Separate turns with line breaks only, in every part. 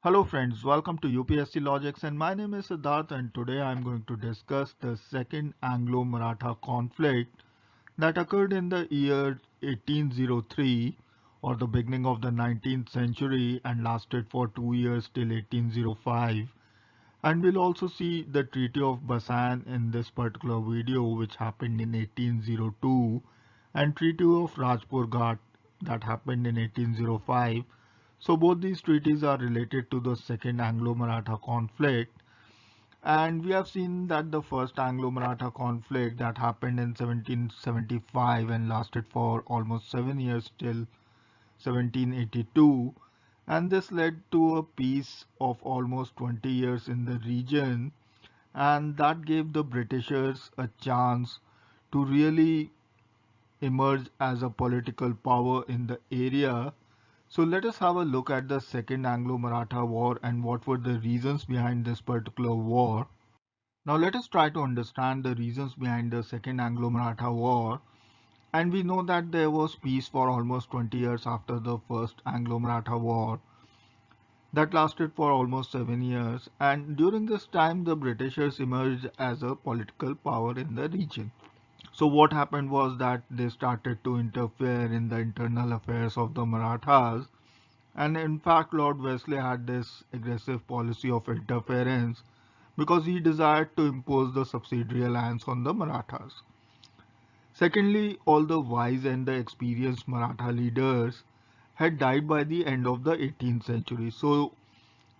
Hello friends, welcome to UPSC Logics and my name is Siddharth and today I am going to discuss the Second Anglo-Maratha conflict that occurred in the year 1803 or the beginning of the 19th century and lasted for 2 years till 1805. And we'll also see the Treaty of Versailles in this particular video which happened in 1802 and Treaty of Rajpur Ghat that happened in 1805. So both these treaties are related to the Second Anglo-Maratha conflict, and we have seen that the First Anglo-Maratha conflict that happened in 1775 and lasted for almost 7 years till 1782, and this led to a peace of almost 20 years in the region, and that gave the Britishers a chance to really emerge as a political power in the area. So let us have a look at the Second Anglo-Maratha War and what were the reasons behind this particular war. Now let us try to understand the reasons behind the Second Anglo-Maratha War. And we know that there was peace for almost 20 years after the First Anglo-Maratha War that lasted for almost 7 years. And during this time, the Britishers emerged as a political power in the region. So what happened was that they started to interfere in the internal affairs of the Marathas. And in fact, Lord Wesley had this aggressive policy of interference because he desired to impose the subsidiary alliance on the Marathas. Secondly, all the wise and the experienced Maratha leaders had died by the end of the 18th century. So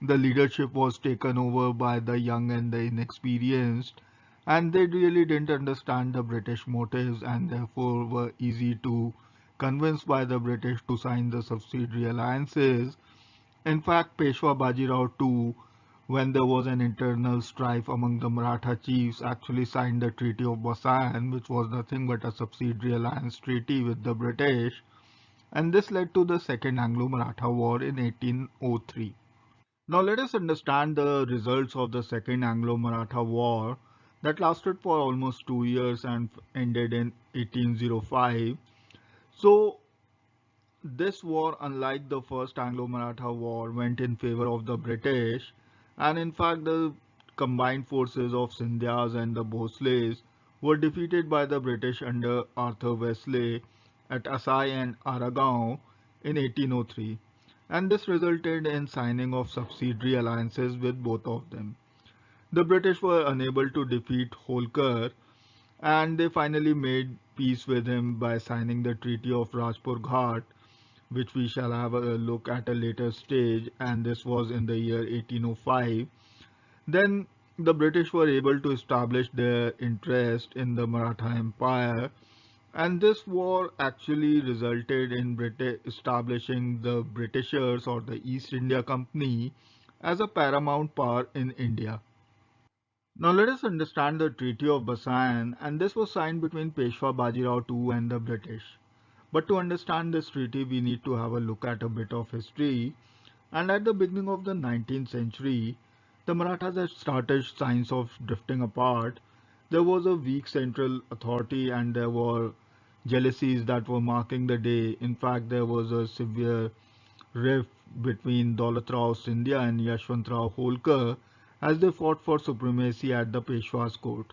the leadership was taken over by the young and the inexperienced, and they really didn't understand the British motives and therefore were easy to convince by the British to sign the subsidiary alliances. In fact, Peshwa Bajirao too, when there was an internal strife among the Maratha chiefs, actually signed the Treaty of Versailles, which was nothing but a subsidiary alliance treaty with the British, and this led to the Second Anglo-Maratha War in 1803. Now let us understand the results of the Second Anglo-Maratha War that lasted for almost 2 years and ended in 1805. So this war, unlike the First Anglo-Maratha War, went in favor of the British, and in fact the combined forces of Scindias and the Bhosles were defeated by the British under Arthur Wesley at Asai and Aragaon in 1803, and this resulted in signing of subsidiary alliances with both of them. The British were unable to defeat Holkar, and they finally made peace with him by signing the Treaty of Rajpur Ghat, which we shall have a look at a later stage, and this was in the year 1805. Then the British were able to establish their interest in the Maratha Empire, and this war actually resulted in establishing the Britishers or the East India Company as a paramount power in India. Now let us understand the Treaty of Versailles, and this was signed between Peshwa Bajirao II and the British. But to understand this treaty, we need to have a look at a bit of history. And at the beginning of the 19th century, the Marathas had started signs of drifting apart. There was a weak central authority and there were jealousies that were marking the day. In fact, there was a severe rift between Daulat Rao Scindia and Yashwantrao Holkar as they fought for supremacy at the Peshwa's court.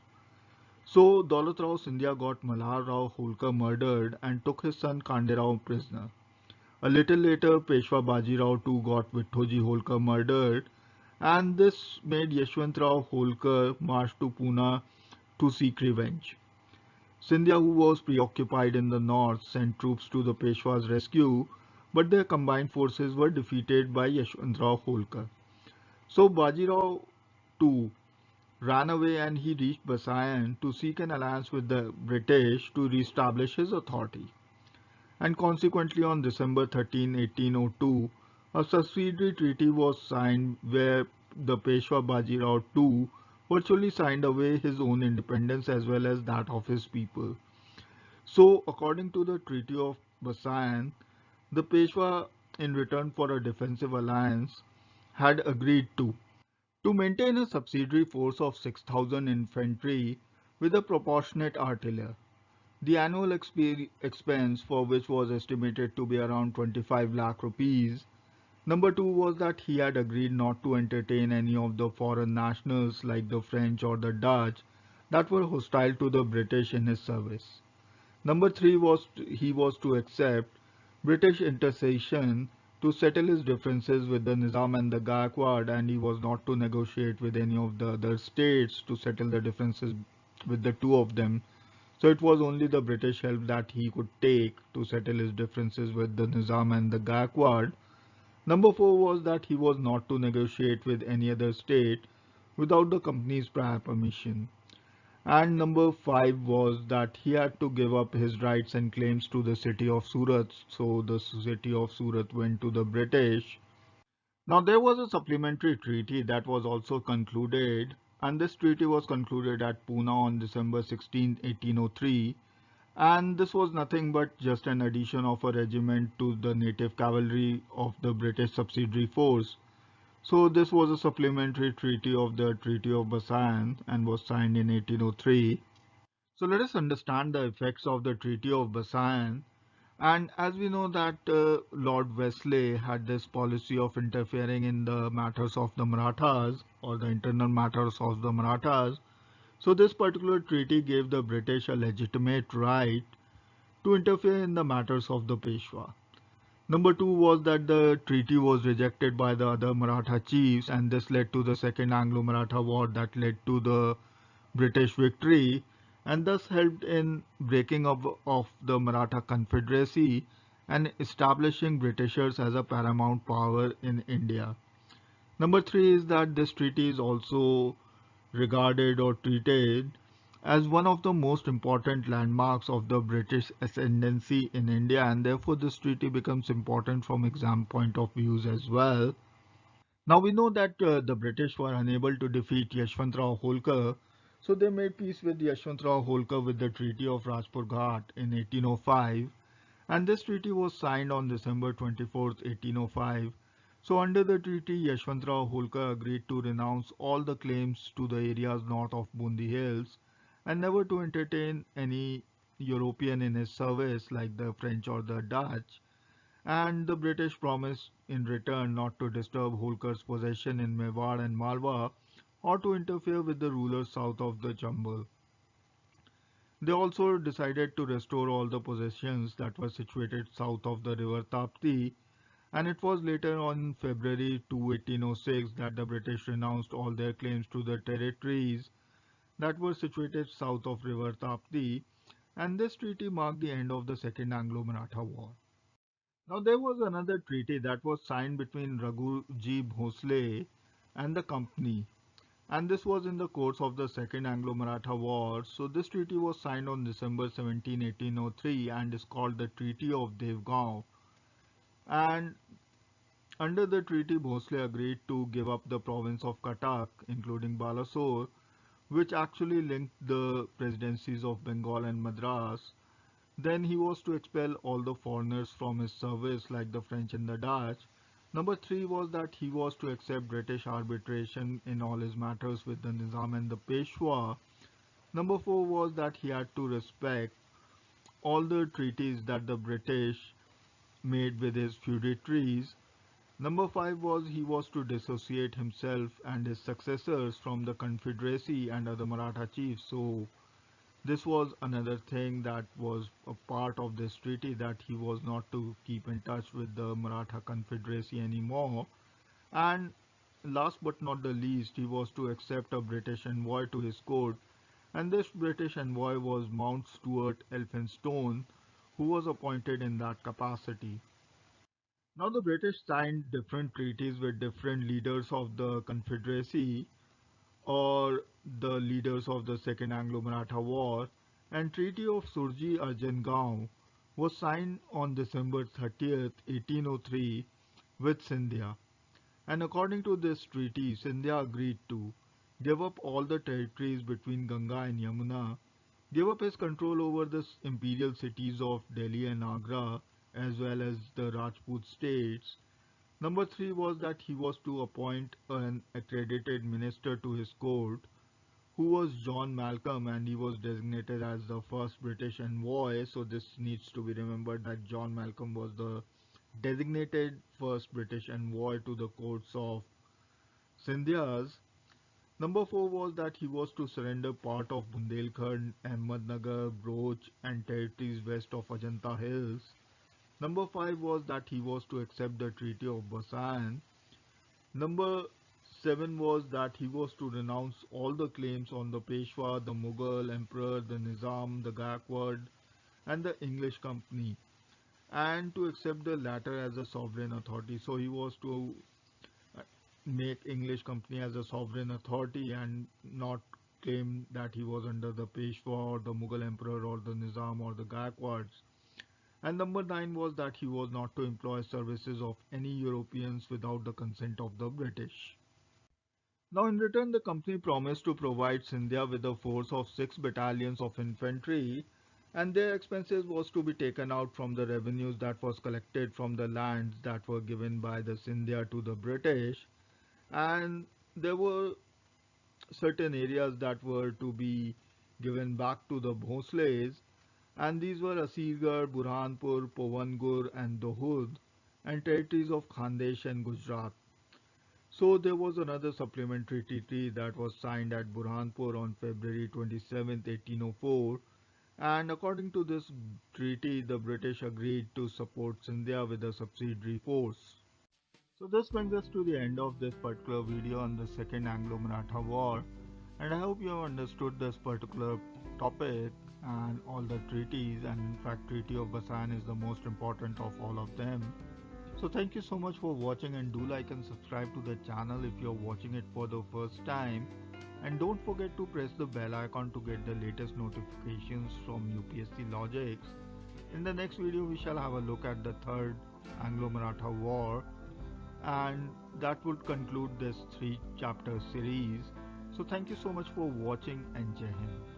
So Daulat Rao Scindia got Malhar Rao Holkar murdered and took his son Khanderao prisoner. A little later, Peshwa Bajirao too got Vithoji Holkar murdered, and this made Yashwantrao Holkar march to Pune to seek revenge. Scindia, who was preoccupied in the north, sent troops to the Peshwa's rescue, but their combined forces were defeated by Yashwantrao Holkar. So Bajirao too ran away and he reached Versailles to seek an alliance with the British to re-establish his authority. And consequently, on December 13, 1802, a subsidiary treaty was signed where the Peshwa Bajirao too virtually signed away his own independence as well as that of his people. So, according to the Treaty of Versailles, the Peshwa, in return for a defensive alliance, had agreed to maintain a subsidiary force of 6,000 infantry with a proportionate artillery. The annual expense for which was estimated to be around 25 lakh rupees, Number two was that he had agreed not to entertain any of the foreign nationals like the French or the Dutch that were hostile to the British in his service. Number three was he was to accept British intercession to settle his differences with the Nizam and the Gaikwad, and he was not to negotiate with any of the other states to settle the differences with the two of them. So it was only the British help that he could take to settle his differences with the Nizam and the Gaikwad. Number four was that he was not to negotiate with any other state without the company's prior permission. And number five was that he had to give up his rights and claims to the city of Surat. So the city of Surat went to the British. Now there was a supplementary treaty that was also concluded, and this treaty was concluded at Pune on December 16, 1803. And this was nothing but just an addition of a regiment to the native cavalry of the British subsidiary force. So this was a supplementary treaty of the Treaty of Versailles and was signed in 1803. So let us understand the effects of the Treaty of Versailles. And as we know that Lord Wesley had this policy of interfering in the matters of the Marathas or the internal matters of the Marathas. So this particular treaty gave the British a legitimate right to interfere in the matters of the Peshwa. Number two was that the treaty was rejected by the other Maratha chiefs, and this led to the Second Anglo-Maratha War that led to the British victory and thus helped in breaking up of the Maratha Confederacy and establishing Britishers as a paramount power in India. Number three is that this treaty is also regarded or treated as one of the most important landmarks of the British ascendancy in India, and therefore this treaty becomes important from exam point of views as well. Now we know that the British were unable to defeat Yashwantrao Holkar, so they made peace with Yashwantrao Holkar with the Treaty of Rajpur Ghat in 1805, and this treaty was signed on December 24th, 1805. So under the treaty, Yashwantrao Holkar agreed to renounce all the claims to the areas north of Bundi Hills and never to entertain any European in his service like the French or the Dutch, and the British promised in return not to disturb Holkar's possession in Mewar and Malwa or to interfere with the rulers south of the Chambal. They also decided to restore all the possessions that were situated south of the river Tapti, and it was later on February 2, 1806 that the British renounced all their claims to the territories that were situated south of river Tapti, and this treaty marked the end of the Second Anglo-Maratha War. Now there was another treaty that was signed between Raghuji Bhosle and the company, and this was in the course of the Second Anglo-Maratha War. So this treaty was signed on December 17, 1803 and is called the Treaty of Devgaon. And under the treaty, Bhosle agreed to give up the province of Cuttack, including Balasore, which actually linked the presidencies of Bengal and Madras. Then he was to expel all the foreigners from his service like the French and the Dutch. Number three was that he was to accept British arbitration in all his matters with the Nizam and the Peshwa. Number four was that he had to respect all the treaties that the British made with his feudatories. Number five was he was to dissociate himself and his successors from the Confederacy and other Maratha chiefs. So this was another thing that was a part of this treaty, that he was not to keep in touch with the Maratha Confederacy anymore. And last but not the least, he was to accept a British envoy to his court, and this British envoy was Mount Stuart Elphinstone, who was appointed in that capacity. Now the British signed different treaties with different leaders of the Confederacy or the leaders of the Second Anglo-Maratha War, and Treaty of Surji Arjan was signed on December 30th, 1803 with Scindia. And according to this treaty, Scindia agreed to give up all the territories between Ganga and Yamuna, give up his control over the imperial cities of Delhi and Agra, as well as the Rajput states. Number three was that he was to appoint an accredited minister to his court, who was John Malcolm, and he was designated as the first British envoy. So this needs to be remembered that John Malcolm was the designated first British envoy to the courts of Sindhyas. Number 4 was that he was to surrender part of Bundelkhand, Ahmednagar, Broch and territories west of Ajanta Hills. Number 5 was that he was to accept the Treaty of Versailles. Number 7 was that he was to renounce all the claims on the Peshwa, the Mughal Emperor, the Nizam, the Gaekwad and the English Company, and to accept the latter as a sovereign authority. So he was to make English Company as a sovereign authority and not claim that he was under the Peshwa or the Mughal Emperor or the Nizam or the Gaekwads. And number 9 was that he was not to employ services of any Europeans without the consent of the British. Now in return, the company promised to provide Scindia with a force of 6 battalions of infantry, and their expenses was to be taken out from the revenues that was collected from the lands that were given by the Scindia to the British. And there were certain areas that were to be given back to the Bhosles, and these were Asirgarh, Burhanpur, Pavangur and Dohud, and territories of Khandesh and Gujarat. So there was another supplementary treaty that was signed at Burhanpur on February 27, 1804, and according to this treaty, the British agreed to support Scindia with a subsidiary force. So this brings us to the end of this particular video on the Second Anglo-Maratha War, and I hope you have understood this particular topic and all the treaties, and in fact Treaty of Versailles is the most important of all of them. So thank you so much for watching, and do like and subscribe to the channel if you are watching it for the first time, and don't forget to press the bell icon to get the latest notifications from UPSC Logics. In the next video we shall have a look at the third Anglo-Maratha War, and that would conclude this 3 chapter series. So thank you so much for watching, and Jai Hind.